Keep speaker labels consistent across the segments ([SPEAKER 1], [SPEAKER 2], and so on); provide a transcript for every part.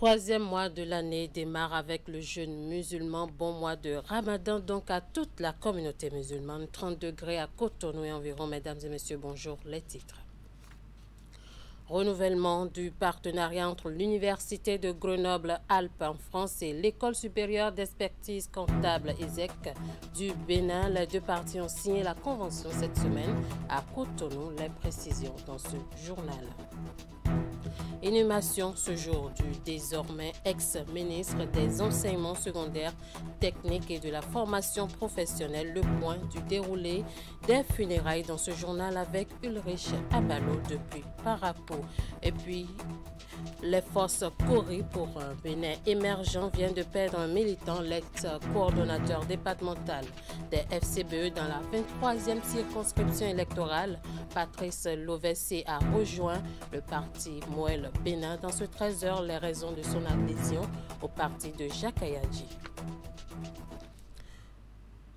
[SPEAKER 1] Troisième mois de l'année démarre avec le jeûne musulman. Bon mois de Ramadan donc à toute la communauté musulmane. 30 degrés à Cotonou et environ. Mesdames et messieurs, bonjour. Les titres. Renouvellement du partenariat entre l'Université de Grenoble-Alpes en France et l'École supérieure d'expertise comptable ESEC du Bénin. Les deux parties ont signé la convention cette semaine à Cotonou. Les précisions dans ce journal. Inhumation ce jour du désormais ex-ministre des enseignements secondaires, techniques et de la formation professionnelle. Le point du déroulé des funérailles dans ce journal avec Ulrich Abalo depuis Parakou. Et puis, les forces Cori pour un Bénin émergent vient de perdre un militant, l'ex-coordonnateur départemental des FCBE dans la 23e circonscription électorale. Patrice Lovessi a rejoint le parti Moël Bénin. Dans ce 13h, les raisons de son adhésion au parti de Jacques Ayadji.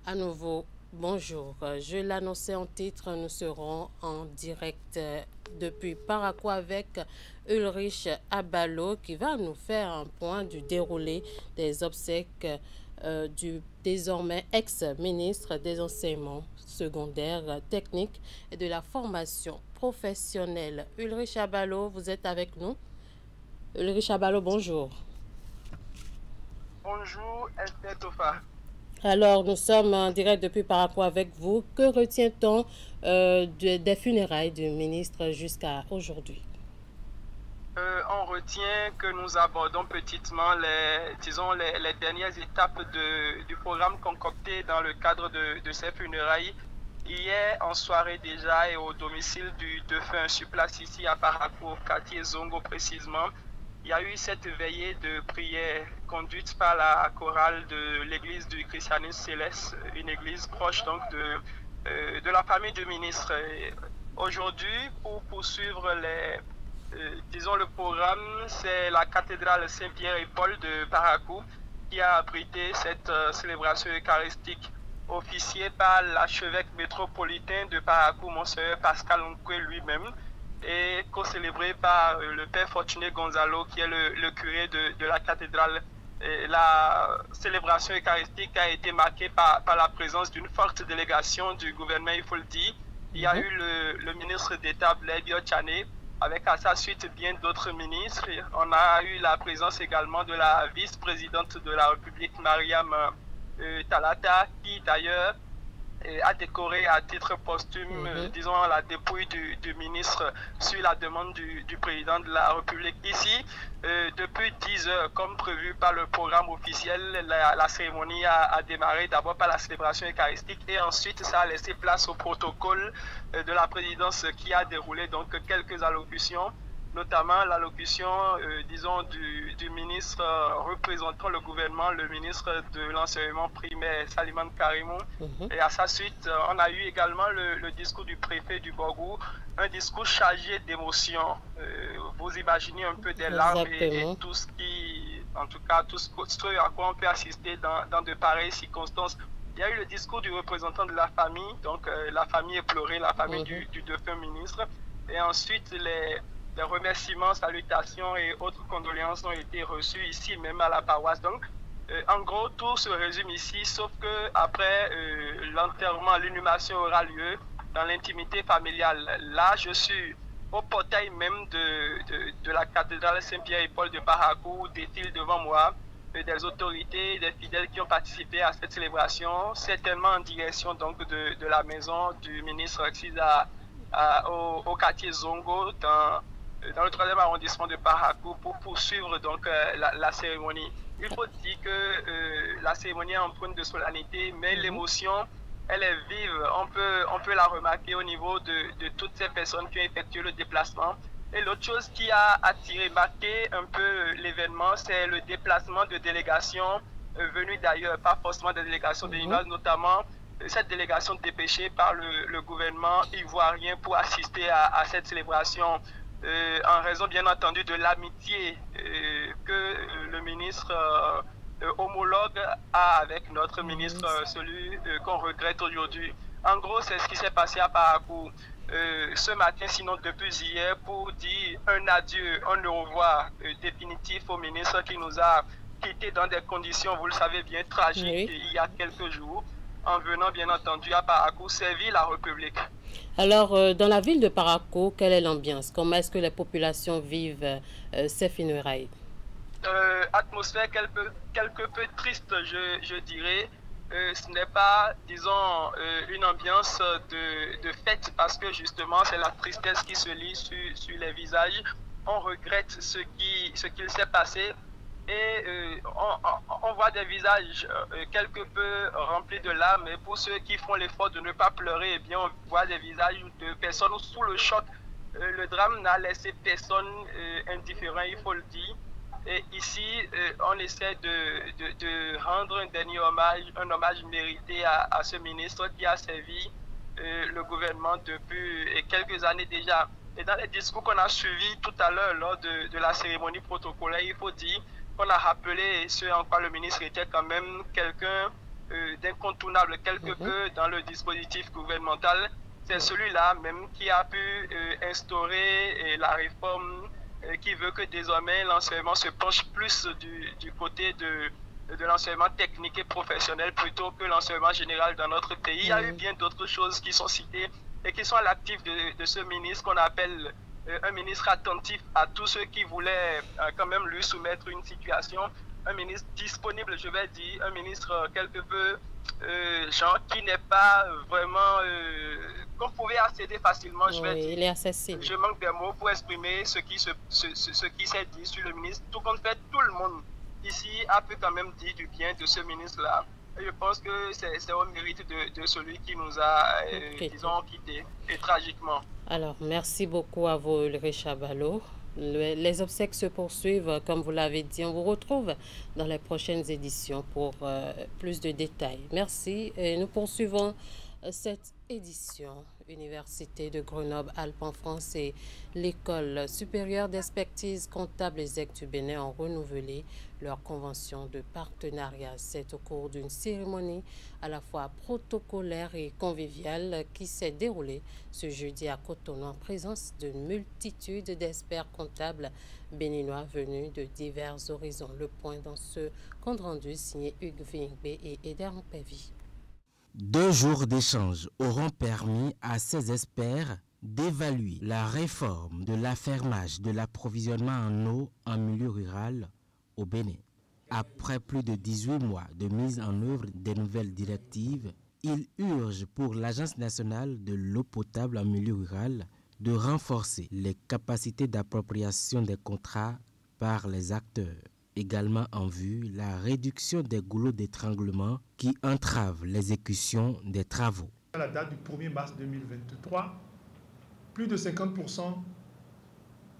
[SPEAKER 1] À nouveau, bonjour. Je l'annonçais en titre, nous serons en direct depuis Parakou avec Ulrich Abalo qui va nous faire un point du déroulé des obsèques du désormais ex-ministre des enseignements secondaires, techniques et de la formation professionnelle. Ulrich Abalo, vous êtes avec nous. Ulrich Abalo, bonjour.
[SPEAKER 2] Bonjour, Esther Tofa.
[SPEAKER 1] Alors, nous sommes en direct depuis Parakou avec vous. Que retient-on des funérailles du ministre jusqu'à aujourd'hui?
[SPEAKER 2] On retient que nous abordons petitement les dernières étapes du programme concocté dans le cadre de ces funérailles. Hier, en soirée déjà, et au domicile du défunt sur place ici à Parakou, au quartier Zongo précisément, il y a eu cette veillée de prière conduite par la chorale de l'église du christianisme céleste, une église proche donc de la famille du ministre. Aujourd'hui, pour poursuivre le programme, c'est la cathédrale Saint-Pierre et Paul de Parakou qui a abrité cette célébration eucharistique officiée par l'archevêque métropolitain de Parakou, Monseigneur Pascal Nkwe lui-même, et co-célébré par le père Fortuné Gonzalo, qui est le curé de la cathédrale. Et la célébration eucharistique a été marquée par la présence d'une forte délégation du gouvernement, il faut le dire. Il y a eu le ministre d'État Blaise Diop-Tchané, avec à sa suite bien d'autres ministres. On a eu la présence également de la vice-présidente de la République, Mariam Talata, qui d'ailleurs a décoré à titre posthume, disons, la dépouille du ministre sur la demande du président de la République. Ici, depuis 10 heures, comme prévu par le programme officiel, la cérémonie a démarré d'abord par la célébration eucharistique et ensuite ça a laissé place au protocole de la présidence qui a déroulé donc quelques allocutions, notamment l'allocution, disons, du ministre représentant le gouvernement, le ministre de l'enseignement primaire, Saliman Karimou. Et à sa suite, on a eu également le discours du préfet du Borgou, un discours chargé d'émotions. Vous imaginez un peu des larmes et tout ce qui, en tout cas, tout ce à quoi on peut assister dans de pareilles circonstances. Il y a eu le discours du représentant de la famille, donc la famille éplorée, la famille du défunt ministre. Et ensuite, les remerciements, salutations et autres condoléances ont été reçus ici même à la paroisse. Donc, en gros, tout se résume ici, sauf que après l'enterrement, l'inhumation aura lieu dans l'intimité familiale. Là, je suis au portail même de la cathédrale Saint-Pierre et Paul de Parakou, défilent devant moi des autorités, des fidèles qui ont participé à cette célébration, certainement en direction donc de la maison du ministre Xiza au quartier Zongo, dans le 3e arrondissement de Parakou, pour poursuivre donc la cérémonie. Il faut dire que la cérémonie est empreinte de solennité, mais l'émotion, elle est vive. On peut la remarquer au niveau de toutes ces personnes qui ont effectué le déplacement. Et l'autre chose qui a marqué un peu l'événement, c'est le déplacement de délégations venues d'ailleurs, pas forcément des délégations de l'Université, notamment cette délégation dépêchée par le gouvernement ivoirien pour assister à cette célébration. En raison bien entendu de l'amitié que le ministre homologue a avec notre ministre, celui qu'on regrette aujourd'hui. En gros, c'est ce qui s'est passé à Parakou. ce matin, sinon depuis hier, pour dire un adieu, un au revoir définitif au ministre qui nous a quittés dans des conditions, vous le savez bien, tragiques, il y a quelques jours, en venant bien entendu à Parakou servir la République.
[SPEAKER 1] Alors, dans la ville de Parakou, quelle est l'ambiance? Comment est-ce que les populations vivent ces funérailles?
[SPEAKER 2] Atmosphère quelque peu triste, je dirais. Ce n'est pas, disons, une ambiance de fête parce que justement c'est la tristesse qui se lit sur les visages. On regrette ce qu'il s'est passé et on voit des visages quelque peu remplis de larmes. Et pour ceux qui font l'effort de ne pas pleurer, eh bien, on voit des visages de personnes sous le choc. Le drame n'a laissé personne indifférent, il faut le dire. Et ici, on essaie de rendre un dernier hommage, un hommage mérité à ce ministre qui a servi le gouvernement depuis quelques années déjà. Et dans les discours qu'on a suivis tout à l'heure lors de la cérémonie protocolaire, il faut dire qu'on a rappelé ce en quoi le ministre était quand même quelqu'un d'incontournable, quelque peu dans le dispositif gouvernemental. C'est celui-là même qui a pu instaurer la réforme qui veut que désormais l'enseignement se penche plus du côté de l'enseignement technique et professionnel plutôt que l'enseignement général dans notre pays. Il y a eu bien d'autres choses qui sont citées et qui sont à l'actif de ce ministre qu'on appelle un ministre attentif à tous ceux qui voulaient quand même lui soumettre une situation, un ministre disponible, je vais dire, un ministre quelque peu genre qui n'est pas vraiment qu'on pouvait accéder facilement, je vais dire.
[SPEAKER 1] Il est accessible.
[SPEAKER 2] Je manque des mots pour exprimer ce qui s'est dit sur le ministre. Tout compte fait, tout le monde ici a pu quand même dire du bien de ce ministre-là. Et je pense que c'est au mérite de celui qui nous a, disons, quittés, et tragiquement.
[SPEAKER 1] Alors, merci beaucoup à vous, Ulrich Chabalo. Les obsèques se poursuivent, comme vous l'avez dit. On vous retrouve dans les prochaines éditions pour plus de détails. Merci. Et nous poursuivons cette édition. Université de Grenoble-Alpes en France et l'École supérieure d'expertise comptable ESSEC du Bénin ont renouvelé leur convention de partenariat. C'est au cours d'une cérémonie à la fois protocolaire et conviviale qui s'est déroulée ce jeudi à Cotonou en présence d'une multitude d'experts comptables béninois venus de divers horizons. Le point dans ce compte rendu signé Hugues Vingbe et Eder Mpevi.
[SPEAKER 3] 2 jours d'échange auront permis à ces experts d'évaluer la réforme de l'affermage de l'approvisionnement en eau en milieu rural au Bénin. Après plus de 18 mois de mise en œuvre des nouvelles directives, il urge pour l'Agence nationale de l'eau potable en milieu rural de renforcer les capacités d'appropriation des contrats par les acteurs. Également en vue la réduction des goulots d'étranglement qui entravent l'exécution des travaux.
[SPEAKER 4] À la date du 1er mars 2023, plus de 50%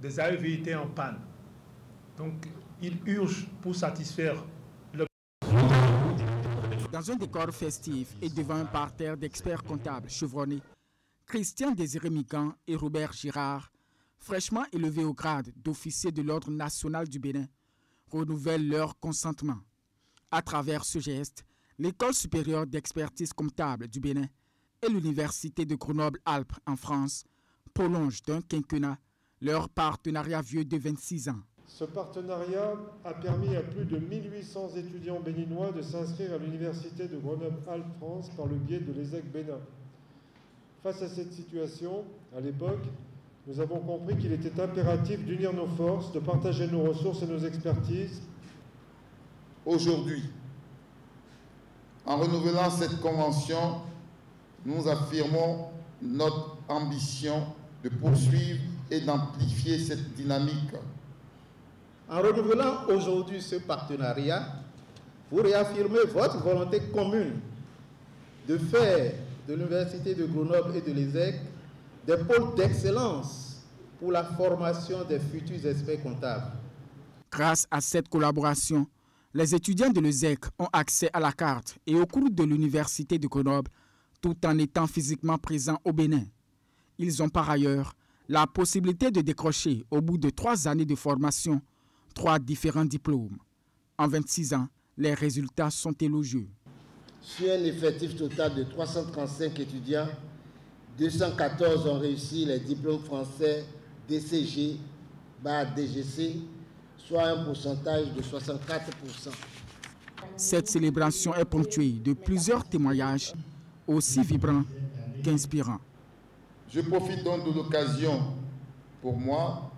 [SPEAKER 4] des AEV étaient en panne. Donc, il urge pour satisfaire le...
[SPEAKER 5] Dans un décor festif et devant un parterre d'experts comptables chevronnés, Christian Désiré Migan et Robert Girard, fraîchement élevés au grade d'officier de l'Ordre national du Bénin, renouvellent leur consentement. À travers ce geste, l'École supérieure d'expertise comptable du Bénin et l'Université de Grenoble-Alpes en France prolongent d'un quinquennat leur partenariat vieux de 26 ans.
[SPEAKER 6] Ce partenariat a permis à plus de 1800 étudiants béninois de s'inscrire à l'Université de Grenoble-Alpes France par le biais de l'ESSEC Bénin. Face à cette situation, à l'époque, nous avons compris qu'il était impératif d'unir nos forces, de partager nos ressources et nos expertises.
[SPEAKER 7] Aujourd'hui, en renouvelant cette convention, nous affirmons notre ambition de poursuivre et d'amplifier cette dynamique.
[SPEAKER 8] En renouvelant aujourd'hui ce partenariat, vous réaffirmez votre volonté commune de faire de l'Université de Grenoble et de l'ESSEC des pôles d'excellence pour la formation des futurs experts comptables.
[SPEAKER 5] Grâce à cette collaboration, les étudiants de l'ESSEC ont accès à la carte et au cours de l'Université de Grenoble, tout en étant physiquement présents au Bénin. Ils ont par ailleurs la possibilité de décrocher, au bout de 3 années de formation, 3 différents diplômes. En 26 ans, les résultats sont élogieux.
[SPEAKER 9] Sur un effectif total de 335 étudiants, 214 ont réussi les diplômes français DCG, DGC, soit un pourcentage de 64%.
[SPEAKER 5] Cette célébration est ponctuée de plusieurs témoignages aussi vibrants qu'inspirants.
[SPEAKER 7] Je profite donc de l'occasion pour moi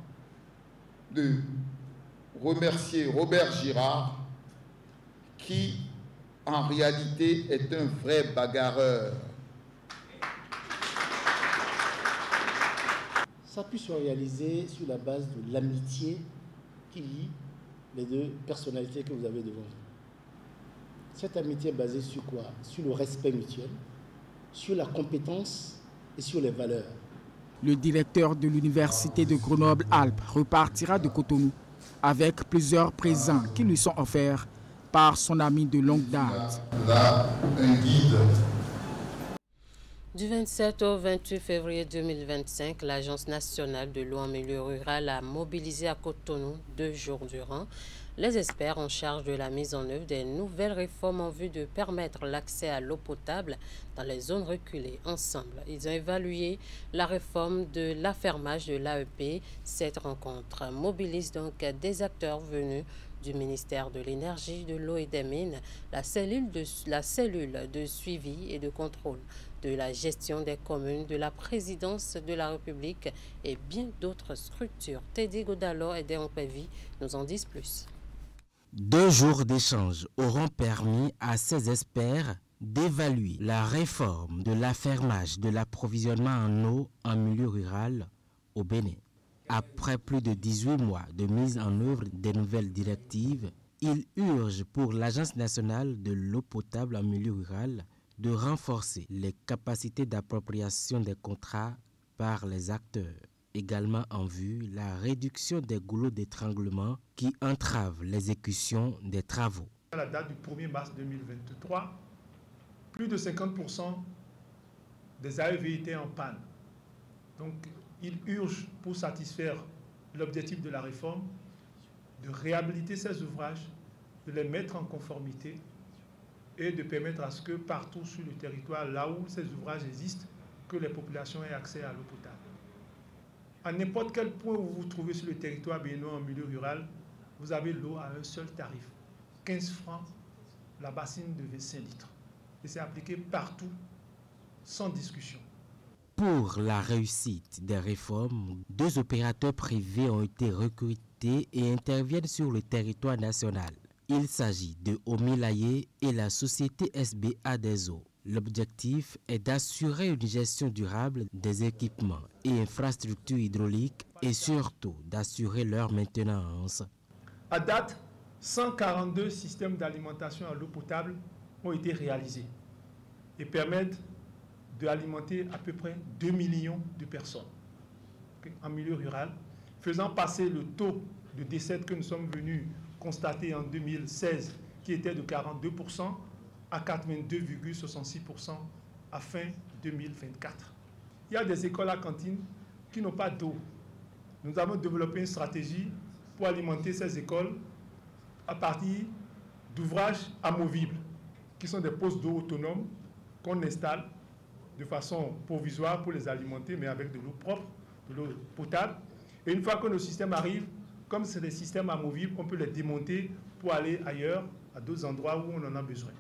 [SPEAKER 7] de remercier Robert Girard, qui en réalité est un vrai bagarreur.
[SPEAKER 8] Ça peut se réaliser sur la base de l'amitié qui lie les deux personnalités que vous avez devant vous. Cette amitié est basée sur quoi? Sur le respect mutuel, sur la compétence et sur les valeurs.
[SPEAKER 5] Le directeur de l'université de Grenoble-Alpes repartira de Cotonou avec plusieurs présents qui lui sont offerts par son ami de longue date.
[SPEAKER 7] Là, un guide.
[SPEAKER 1] Du 27 au 28 février 2025, l'Agence nationale de l'eau en milieu rural a mobilisé à Cotonou 2 jours durant les experts en charge de la mise en œuvre des nouvelles réformes en vue de permettre l'accès à l'eau potable dans les zones reculées. Ensemble, ils ont évalué la réforme de l'affermage de l'AEP. Cette rencontre mobilise donc des acteurs venus du ministère de l'Énergie, de l'eau et des Mines, la cellule de suivi et de contrôle de la gestion des communes, de la présidence de la République et bien d'autres structures. Teddy Godalo et Déon Pévi nous en disent plus.
[SPEAKER 3] 2 jours d'échange auront permis à ces experts d'évaluer la réforme de l'affermage de l'approvisionnement en eau en milieu rural au Bénin. Après plus de 18 mois de mise en œuvre des nouvelles directives, il urge pour l'Agence nationale de l'eau potable en milieu rural de renforcer les capacités d'appropriation des contrats par les acteurs. Également en vue la réduction des goulots d'étranglement qui entravent l'exécution des travaux.
[SPEAKER 4] À la date du 1er mars 2023, plus de 50% des AEV étaient en panne. Donc, il urge, pour satisfaire l'objectif de la réforme, de réhabiliter ces ouvrages, de les mettre en conformité et de permettre à ce que partout sur le territoire, là où ces ouvrages existent, que les populations aient accès à l'eau potable. À n'importe quel point où vous vous trouvez sur le territoire béninois en milieu rural, vous avez l'eau à un seul tarif, 15 francs la bassine de 25 litres. Et c'est appliqué partout, sans discussion.
[SPEAKER 3] Pour la réussite des réformes, 2 opérateurs privés ont été recrutés et interviennent sur le territoire national. Il s'agit de Omilaye et la société SBA des eaux. L'objectif est d'assurer une gestion durable des équipements et infrastructures hydrauliques et surtout d'assurer leur maintenance.
[SPEAKER 4] À date, 142 systèmes d'alimentation à l'eau potable ont été réalisés et permettent d'alimenter à peu près 2 millions de personnes en milieu rural, faisant passer le taux de décès que nous sommes venus constater en 2016, qui était de 42%, à 82,66% à fin 2024. Il y a des écoles à cantine qui n'ont pas d'eau. Nous avons développé une stratégie pour alimenter ces écoles à partir d'ouvrages amovibles, qui sont des postes d'eau autonomes qu'on installe de façon provisoire pour les alimenter, mais avec de l'eau propre, de l'eau potable. Et une fois que nos systèmes arrivent, comme c'est des systèmes amovibles, on peut les démonter pour aller ailleurs, à d'autres endroits où on en a besoin.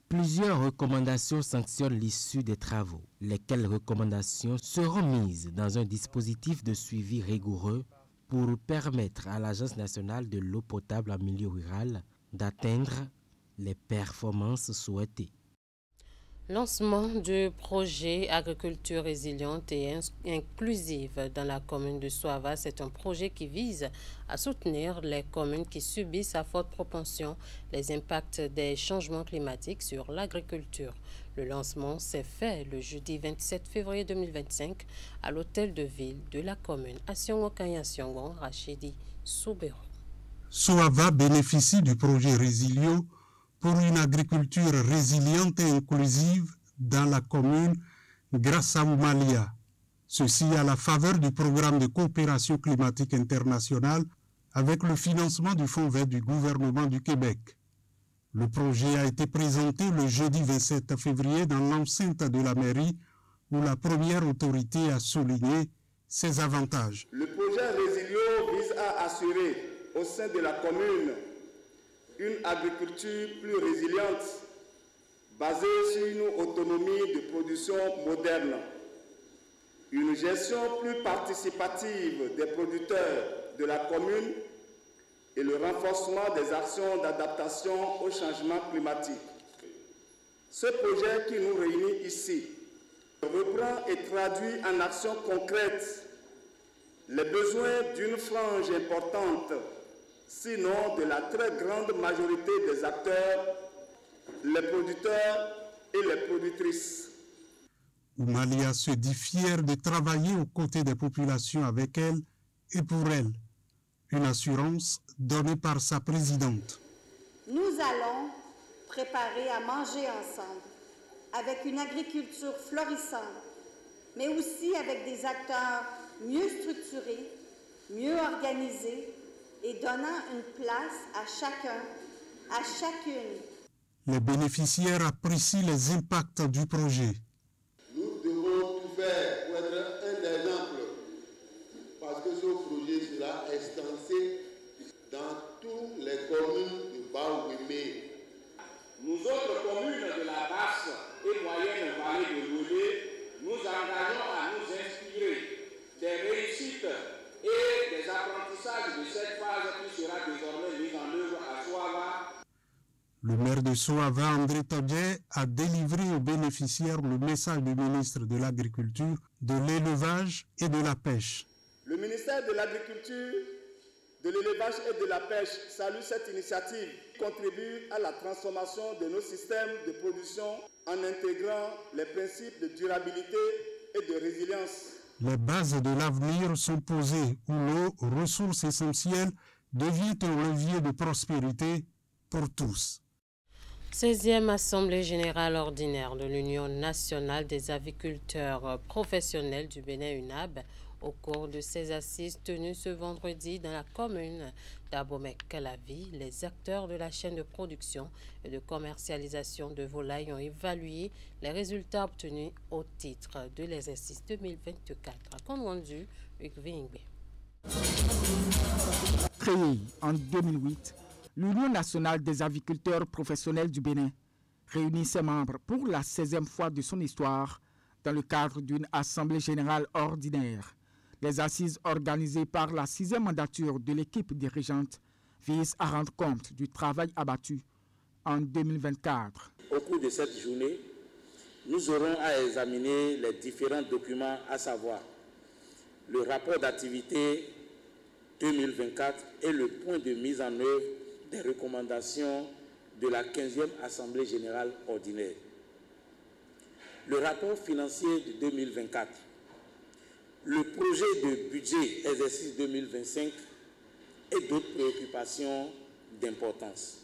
[SPEAKER 3] Plusieurs recommandations sanctionnent l'issue des travaux, lesquelles recommandations seront mises dans un dispositif de suivi rigoureux pour permettre à l'Agence nationale de l'eau potable en milieu rural d'atteindre les performances souhaitées.
[SPEAKER 1] Lancement du projet Agriculture résiliente et inclusive dans la commune de Soava. C'est un projet qui vise à soutenir les communes qui subissent à forte propension les impacts des changements climatiques sur l'agriculture. Le lancement s'est fait le jeudi 27 février 2025 à l'hôtel de ville de la commune. Asiongo Kanyasiongo, Rachidi Soubero.
[SPEAKER 10] Soava bénéficie du projet Résilio pour une agriculture résiliente et inclusive dans la commune grâce à Oumalia. Ceci à la faveur du programme de coopération climatique internationale avec le financement du Fonds vert du gouvernement du Québec. Le projet a été présenté le jeudi 27 février dans l'enceinte de la mairie où la première autorité a souligné ses avantages.
[SPEAKER 11] Le projet Résilio vise à assurer au sein de la commune une agriculture plus résiliente, basée sur une autonomie de production moderne, une gestion plus participative des producteurs de la commune et le renforcement des actions d'adaptation au changement climatique. Ce projet qui nous réunit ici reprend et traduit en actions concrètes les besoins d'une frange importante, sinon de la très grande majorité des acteurs, les producteurs et les productrices.
[SPEAKER 10] Oumalia se dit fière de travailler aux côtés des populations avec elle et pour elle. Une assurance donnée par sa présidente.
[SPEAKER 12] Nous allons préparer à manger ensemble, avec une agriculture florissante, mais aussi avec des acteurs mieux structurés, mieux organisés et donnant une place à chacun, à chacune.
[SPEAKER 10] Les bénéficiaires apprécient les impacts du projet.
[SPEAKER 13] Nous devons tout faire pour être un exemple, parce que ce projet sera extensé dans toutes les communes du Bas-Ouémé.
[SPEAKER 14] Nous autres communes de la basse et moyenne vallée de l'Oulé, nous engageons à nous inspirer des réussites et des apprentissages de cette phase qui sera désormais mise en œuvre à Soava.
[SPEAKER 10] Le maire de Soava, André Todje, a délivré aux bénéficiaires le message du ministre de l'Agriculture, de l'Élevage et de la Pêche.
[SPEAKER 11] Le ministère de l'Agriculture, de l'Élevage et de la Pêche salue cette initiative qui contribue à la transformation de nos systèmes de production en intégrant les principes de durabilité et de résilience.
[SPEAKER 10] Les bases de l'avenir sont posées où l'eau, ressource essentielle, devient un levier de prospérité pour tous.
[SPEAKER 1] 16e Assemblée générale ordinaire de l'Union nationale des aviculteurs professionnels du Bénin UNAB au cours de ces assises tenues ce vendredi dans la commune d'Abomey-Calavi. Les acteurs de la chaîne de production et de commercialisation de volailles ont évalué les résultats obtenus au titre de l'exercice 2024. Compte rendu, Hugues Vingbe.
[SPEAKER 5] Créée en 2008, l'Union nationale des aviculteurs professionnels du Bénin réunit ses membres pour la 16e fois de son histoire dans le cadre d'une assemblée générale ordinaire. Les assises organisées par la 6e mandature de l'équipe dirigeante visent à rendre compte du travail abattu en 2024.
[SPEAKER 14] Au cours de cette journée, nous aurons à examiner les différents documents, à savoir le rapport d'activité 2024 et le point de mise en œuvre des recommandations de la 15e Assemblée générale ordinaire. Le rapport financier de 2024, le projet de budget exercice 2025 et d'autres préoccupations d'importance.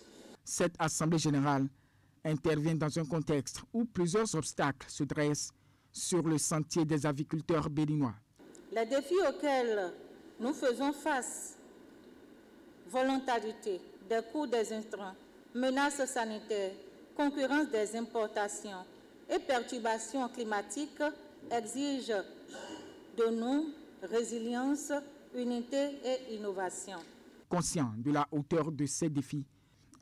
[SPEAKER 5] Cette Assemblée générale intervient dans un contexte où plusieurs obstacles se dressent sur le sentier des aviculteurs béninois.
[SPEAKER 12] Les défis auxquels nous faisons face, volontarité des coûts des intrants, menaces sanitaires, concurrence des importations et perturbations climatiques exigent de nous résilience, unité et innovation.
[SPEAKER 5] Conscients de la hauteur de ces défis,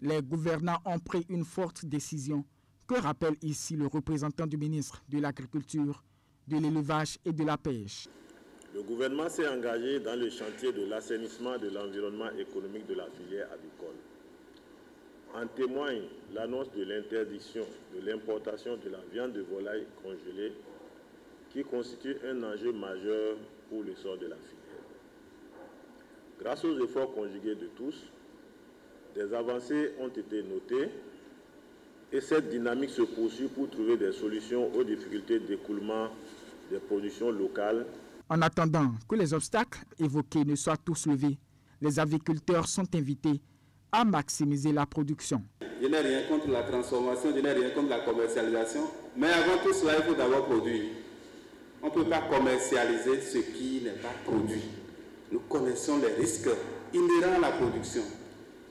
[SPEAKER 5] les gouvernants ont pris une forte décision que rappelle ici le représentant du ministre de l'Agriculture, de l'Élevage et de la Pêche.
[SPEAKER 15] Le gouvernement s'est engagé dans le chantier de l'assainissement de l'environnement économique de la filière avicole. En témoigne l'annonce de l'interdiction de l'importation de la viande de volaille congelée qui constitue un enjeu majeur pour le sort de la filière. Grâce aux efforts conjugués de tous, des avancées ont été notées et cette dynamique se poursuit pour trouver des solutions aux difficultés d'écoulement des productions locales.
[SPEAKER 5] En attendant que les obstacles évoqués ne soient tous levés, les aviculteurs sont invités à maximiser la production.
[SPEAKER 16] Je n'ai rien contre la transformation, je n'ai rien contre la commercialisation, mais avant tout cela, il faut d'abord produire. On ne peut pas commercialiser ce qui n'est pas produit. Nous connaissons les risques inhérents à la production.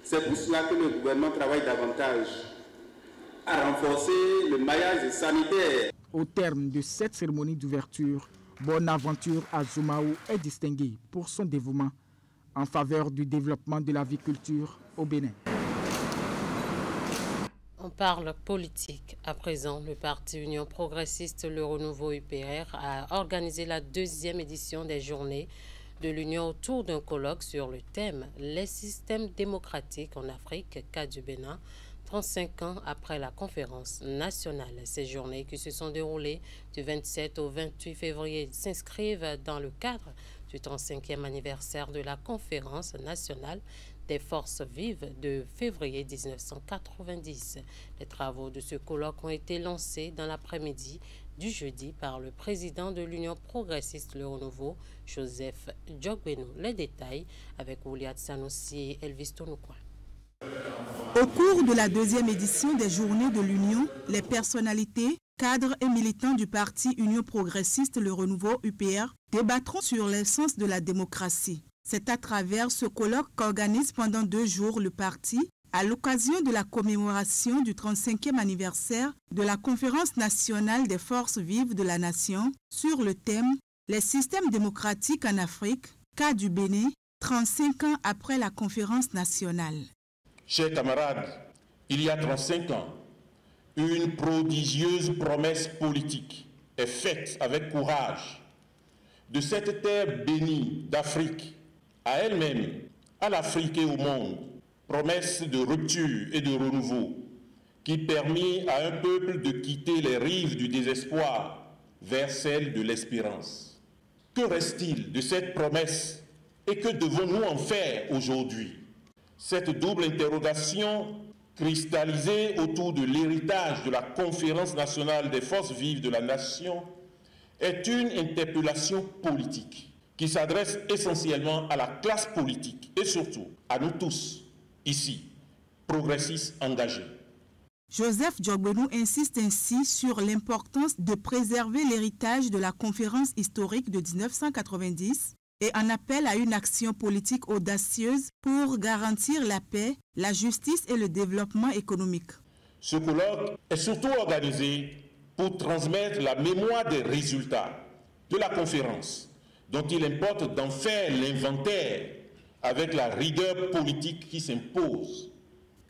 [SPEAKER 16] C'est pour cela que le gouvernement travaille davantage à renforcer le maillage sanitaire.
[SPEAKER 5] Au terme de cette cérémonie d'ouverture, Bonaventure Azumaou est distingué pour son dévouement en faveur du développement de l'aviculture au Bénin.
[SPEAKER 1] On parle politique. À présent, le parti Union progressiste Le Renouveau UPR a organisé la 2e édition des journées de l'Union autour d'un colloque sur le thème « Les systèmes démocratiques en Afrique, cas du Bénin ». 35 ans après la conférence nationale. Ces journées qui se sont déroulées du 27 au 28 février s'inscrivent dans le cadre du 35e anniversaire de la conférence nationale des forces vives de février 1990. Les travaux de ce colloque ont été lancés dans l'après-midi du jeudi par le président de l'Union progressiste Le Renouveau, Joseph Djogbeno. Les détails avec Ouliat Sanoussi et Elvis Tonoukoin.
[SPEAKER 17] Au cours de la 2e édition des Journées de l'Union, les personnalités, cadres et militants du parti Union progressiste Le Renouveau UPR débattront sur l'essence de la démocratie. C'est à travers ce colloque qu'organise pendant 2 jours le parti, à l'occasion de la commémoration du 35e anniversaire de la Conférence nationale des forces vives de la nation, sur le thème « Les systèmes démocratiques en Afrique, cas du Bénin, 35 ans après la conférence nationale ».
[SPEAKER 18] Chers camarades, il y a 35 ans, une prodigieuse promesse politique est faite avec courage de cette terre bénie d'Afrique à elle-même, à l'Afrique et au monde, promesse de rupture et de renouveau qui permit à un peuple de quitter les rives du désespoir vers celles de l'espérance. Que reste-t-il de cette promesse et que devons-nous en faire aujourd'hui? Cette double interrogation cristallisée autour de l'héritage de la Conférence nationale des forces vives de la nation est une interpellation politique qui s'adresse essentiellement à la classe politique et surtout à nous tous, ici, progressistes engagés.
[SPEAKER 17] Joseph Djogbeno insiste ainsi sur l'importance de préserver l'héritage de la conférence historique de 1990 et en appelle à une action politique audacieuse pour garantir la paix, la justice et le développement économique.
[SPEAKER 18] Ce colloque est surtout organisé pour transmettre la mémoire des résultats de la conférence, dont il importe d'en faire l'inventaire avec la rigueur politique qui s'impose.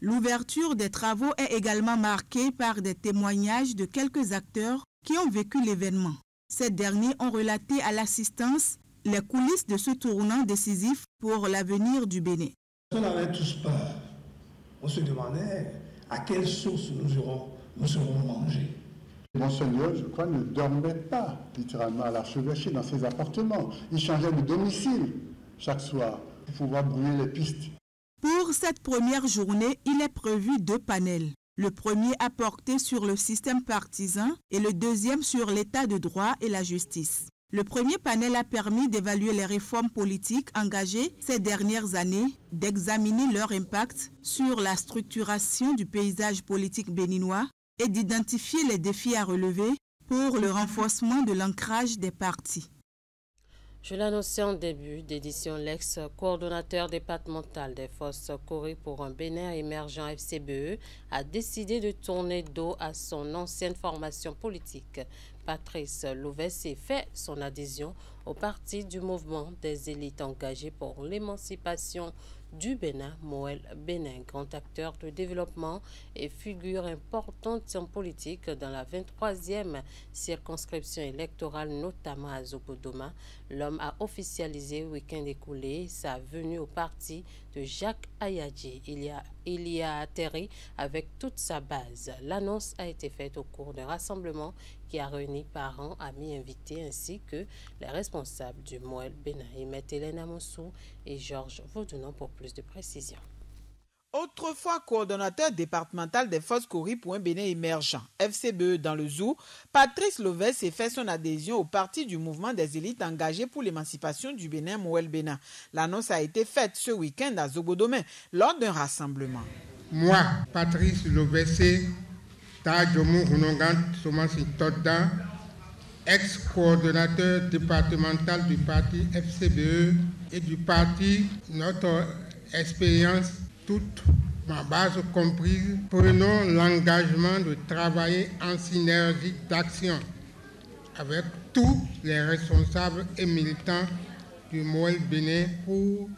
[SPEAKER 17] L'ouverture des travaux est également marquée par des témoignages de quelques acteurs qui ont vécu l'événement. Ces derniers ont relaté à l'assistance les coulisses de ce tournant décisif pour l'avenir du Bénin.
[SPEAKER 19] On avait tous peur. On se demandait à quelle sauce nous serons mangés.
[SPEAKER 20] Monseigneur, je crois, ne dormait pas littéralement à l'archevêché dans ses appartements. Il changeait de domicile chaque soir pour pouvoir brouiller les pistes.
[SPEAKER 17] Pour cette première journée, il est prévu 2 panels. Le premier a porté sur le système partisan et le deuxième sur l'état de droit et la justice. Le premier panel a permis d'évaluer les réformes politiques engagées ces dernières années, d'examiner leur impact sur la structuration du paysage politique béninois et d'identifier les défis à relever pour le renforcement de l'ancrage des partis.
[SPEAKER 1] Je l'annonçais en début d'édition, l'ex-coordonnateur départemental des forces Cori pour un Bénin émergent FCBE a décidé de tourner dos à son ancienne formation politique. Patrice Louvessi fait son adhésion au parti du mouvement des élites engagées pour l'émancipation du Bénin, Moël Bénin, grand acteur de développement et figure importante en politique dans la 23e circonscription électorale, notamment à Zobodoma. L'homme a officialisé week-end écoulé sa venue au parti de Jacques Ayadji. Il y a atterri avec toute sa base. L'annonce a été faite au cours d'un rassemblement qui a réuni parents, amis, invités ainsi que les responsables du Moël Bénin. Hélène Amoussou et Georges Vaudounon pour plus de précisions.
[SPEAKER 5] Autrefois coordonnateur départemental des forces Cori pour un Bénin émergent, FCBE dans le Zou, Patrice Louvessi fait son adhésion au parti du mouvement des élites engagées pour l'émancipation du Bénin, Moël Bénin. L'annonce a été faite ce week-end à Zobodoma lors d'un rassemblement.
[SPEAKER 21] Moi, Patrice Louvessi, Tajomu Runongant Somansi Todda, ex-coordonnateur départemental du parti FCBE et du parti Notre Expérience toute ma base comprise, prenons l'engagement de travailler en synergie d'action avec tous les responsables et militants du MOEL Bénin pour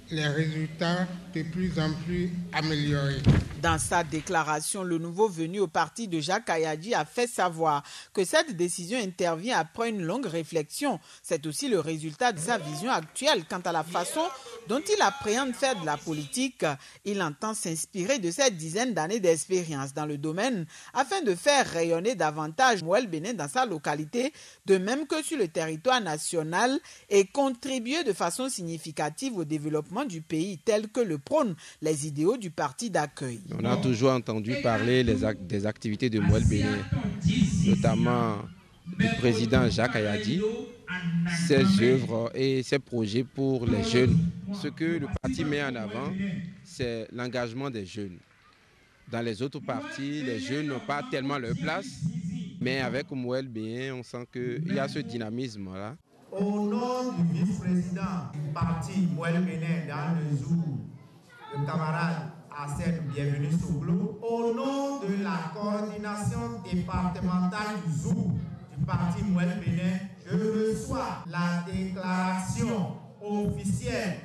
[SPEAKER 21] les résultats de plus en plus améliorés.
[SPEAKER 5] Dans sa déclaration, le nouveau venu au parti de Jacques Kayadji a fait savoir que cette décision intervient après une longue réflexion. C'est aussi le résultat de sa vision actuelle quant à la façon dont il appréhende faire de la politique. Il entend s'inspirer de cette dizaine d'années d'expérience dans le domaine afin de faire rayonner davantage MOEL Bénin dans sa localité, de même que sur le territoire national, et contribuer de façon significative au développement du pays tel que le prônent les idéaux du parti d'accueil.
[SPEAKER 2] On a toujours entendu parler des activités de MOEL Bénin, notamment du président Jacques Kayadji, ses œuvres et ses projets pour les jeunes. Ce que le parti met en avant, c'est l'engagement des jeunes. Dans les autres partis, les jeunes n'ont pas tellement leur place, mais avec MOEL Bénin, on sent qu'il y a ce dynamisme-là.
[SPEAKER 22] Au nom du vice-président du parti MOEL Bénin dans le Zou, le camarade Arsène Bienvenu Souglo, au nom de la coordination départementale du Zou du parti MOEL Bénin, je reçois la déclaration officielle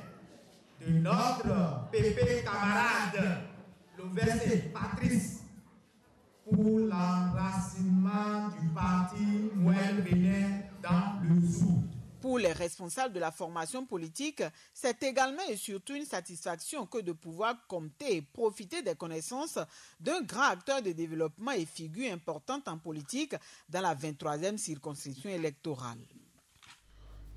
[SPEAKER 22] de notre pépé camarade, l'Ouvessé Patrice, pour l'enracinement du parti MOEL Bénin dans le Zou.
[SPEAKER 5] Pour les responsables de la formation politique, c'est également et surtout une satisfaction que de pouvoir compter et profiter des connaissances d'un grand acteur de développement et figure importante en politique dans la 23e circonscription électorale.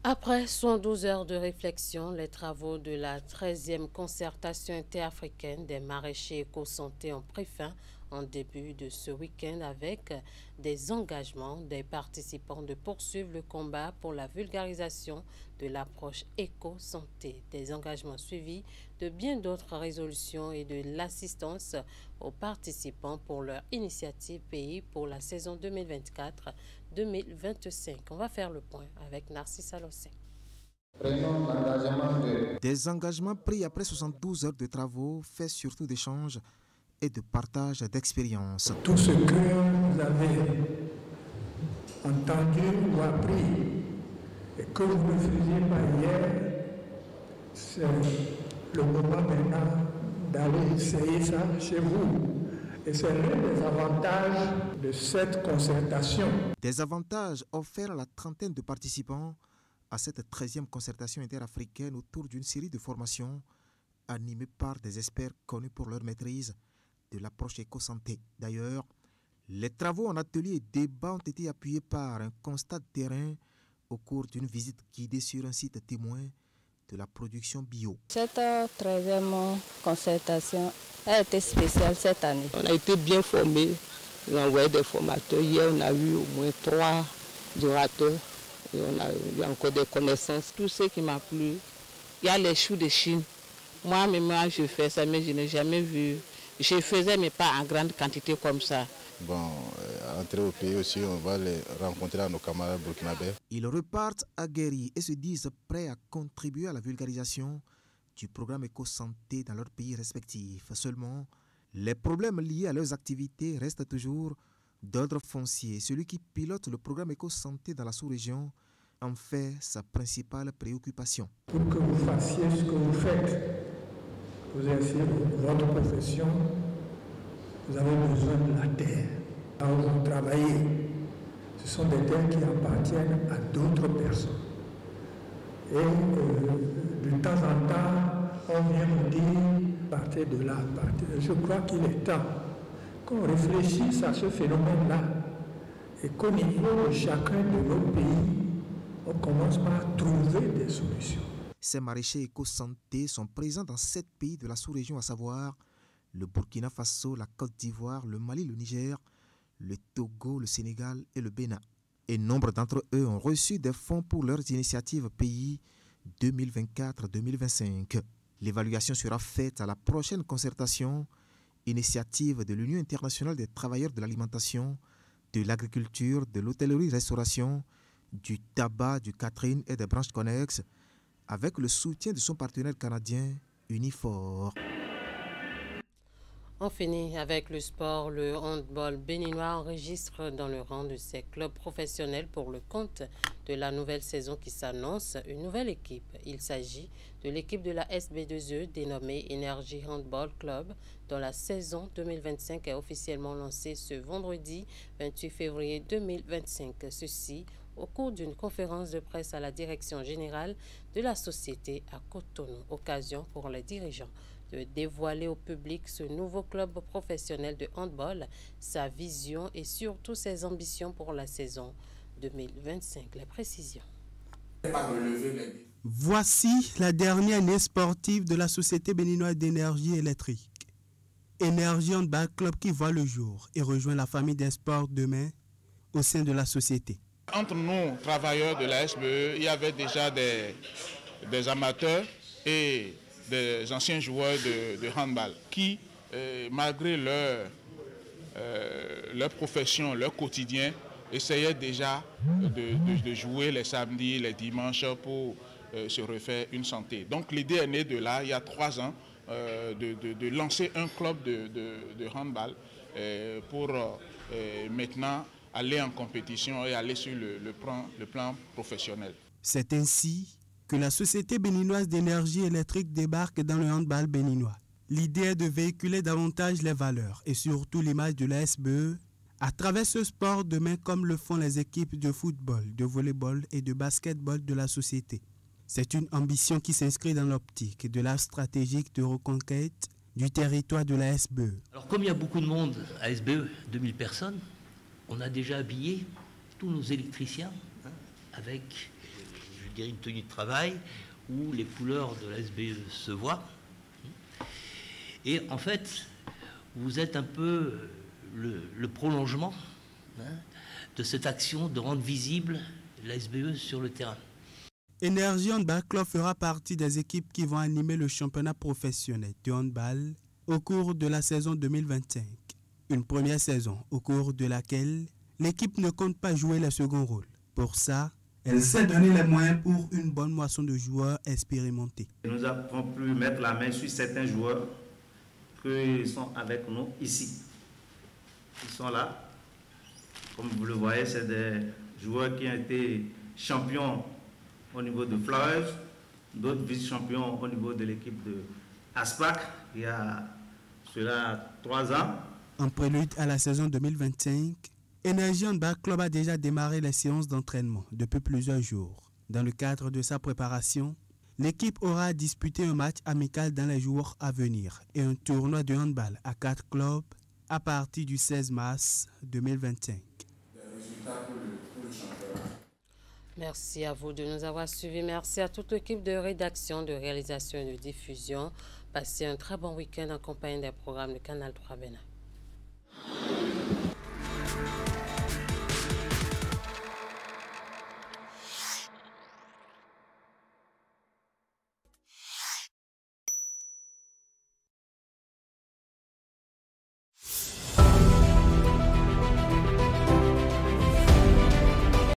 [SPEAKER 1] Après 112 heures de réflexion, les travaux de la 13e concertation interafricaine des maraîchers éco-santé ont pris fin en début de ce week-end avec des engagements des participants de poursuivre le combat pour la vulgarisation de l'approche éco-santé. Des engagements suivis de bien d'autres résolutions et de l'assistance aux participants pour leur initiative pays pour la saison 2024-2025. On va faire le point avec Narcisse Alossé.
[SPEAKER 23] Des engagements pris après 72 heures de travaux, faits surtout d'échanges et de partage d'expériences.
[SPEAKER 19] Tout ce que vous avez entendu ou appris et que vous ne faisiez pas hier, c'est le moment maintenant d'aller essayer ça chez vous. Et c'est l'un des avantages de cette concertation.
[SPEAKER 23] Des avantages offerts à la trentaine de participants à cette 13e concertation interafricaine autour d'une série de formations animées par des experts connus pour leur maîtrise de l'approche éco-santé. D'ailleurs, les travaux en atelier et débat ont été appuyés par un constat de terrain au cours d'une visite guidée sur un site témoin de la production bio.
[SPEAKER 24] Cette 13e concertation a été spéciale cette année.
[SPEAKER 25] On a été bien formés, on a envoyé des formateurs. Hier, on a eu au moins 3 orateurs et on a eu encore des connaissances. Tout ce qui m'a plu, il y a les choux de Chine. Moi, je fais ça, mais je n'ai jamais vu. Je faisais, mais pas en grande quantité comme ça.
[SPEAKER 26] Bon, entrer au pays aussi, on va les rencontrer à nos camarades burkinabés.
[SPEAKER 23] Ils repartent aguerris et se disent prêts à contribuer à la vulgarisation du programme éco-santé dans leurs pays respectifs. Seulement, les problèmes liés à leurs activités restent toujours d'ordre foncier. Celui qui pilote le programme éco-santé dans la sous-région en fait sa principale préoccupation.
[SPEAKER 19] Pour que vous fassiez ce que vous faites, vous exercez votre profession, vous avez besoin de la terre. Là où vous travaillez, ce sont des terres qui appartiennent à d'autres personnes. Et de temps en temps, on vient nous dire, partez de là, partez. Je crois qu'il est temps qu'on réfléchisse à ce phénomène-là et qu'au niveau de chacun de nos pays, on commence par trouver des solutions.
[SPEAKER 23] Ces maraîchers éco-santé sont présents dans 7 pays de la sous-région, à savoir le Burkina Faso, la Côte d'Ivoire, le Mali, le Niger, le Togo, le Sénégal et le Bénin. Et nombre d'entre eux ont reçu des fonds pour leurs initiatives pays 2024-2025. L'évaluation sera faite à la prochaine concertation, initiative de l'Union internationale des travailleurs de l'alimentation, de l'agriculture, de l'hôtellerie-restauration, du tabac, du catering et des branches connexes, avec le soutien de son partenaire canadien Unifor.
[SPEAKER 1] On finit avec le sport. Le handball béninois enregistre dans le rang de ses clubs professionnels pour le compte de la nouvelle saison qui s'annonce une nouvelle équipe. Il s'agit de l'équipe de la SB2E dénommée Énergie Handball Club dont la saison 2025 est officiellement lancée ce vendredi 28 février 2025. Ceci au cours d'une conférence de presse à la direction générale de la société à Cotonou. Occasion pour les dirigeants de dévoiler au public ce nouveau club professionnel de handball, sa vision et surtout ses ambitions pour la saison 2025. Les précisions.
[SPEAKER 3] Voici la dernière année sportive de la Société béninoise d'énergie électrique. Énergie Handball Club qui voit le jour et rejoint la famille des sports demain au sein de la société.
[SPEAKER 18] Entre nous, travailleurs de la SBE, il y avait déjà des amateurs et des anciens joueurs de handball qui, malgré leur profession, leur quotidien, essayaient déjà de jouer les samedis, les dimanches pour se refaire une santé. Donc l'idée est née de là, il y a 3 ans, de lancer un club de handball pour maintenant aller en compétition et aller sur le plan professionnel.
[SPEAKER 3] C'est ainsi que la Société béninoise d'énergie électrique débarque dans le handball béninois. L'idée est de véhiculer davantage les valeurs et surtout l'image de la SBE à travers ce sport demain comme le font les équipes de football, de volleyball et de basketball de la société. C'est une ambition qui s'inscrit dans l'optique de la stratégique de reconquête du territoire de la SBE.
[SPEAKER 4] Alors comme il y a beaucoup de monde à SBE, 2000 personnes, on a déjà habillé tous nos électriciens avec une tenue de travail où les couleurs de la SBE se voient. Et en fait, vous êtes un peu le prolongement de cette action de rendre visible la SBE sur le terrain.
[SPEAKER 3] Énergie Handball Club fera partie des équipes qui vont animer le championnat professionnel de handball au cours de la saison 2025. Une première saison au cours de laquelle l'équipe ne compte pas jouer le second rôle. Pour ça, elle s'est donné les moyens pour une bonne moisson de joueurs expérimentés.
[SPEAKER 6] Nous avons pu mettre la main sur certains joueurs qui sont avec nous ici. Ils sont là. Comme vous le voyez, c'est des joueurs qui ont été champions au niveau de Flowers, d'autres vice-champions au niveau de l'équipe de ASPAC il y a cela 3 ans.
[SPEAKER 3] En prélude à la saison 2025, Énergie Handball Club a déjà démarré les séances d'entraînement depuis plusieurs jours. Dans le cadre de sa préparation, l'équipe aura disputé un match amical dans les jours à venir et un tournoi de handball à 4 clubs à partir du 16 mars 2025.
[SPEAKER 1] Merci à vous de nous avoir suivis. Merci à toute l'équipe de rédaction, de réalisation et de diffusion. Passez un très bon week-end en compagnie des programmes de Canal 3 Bénin.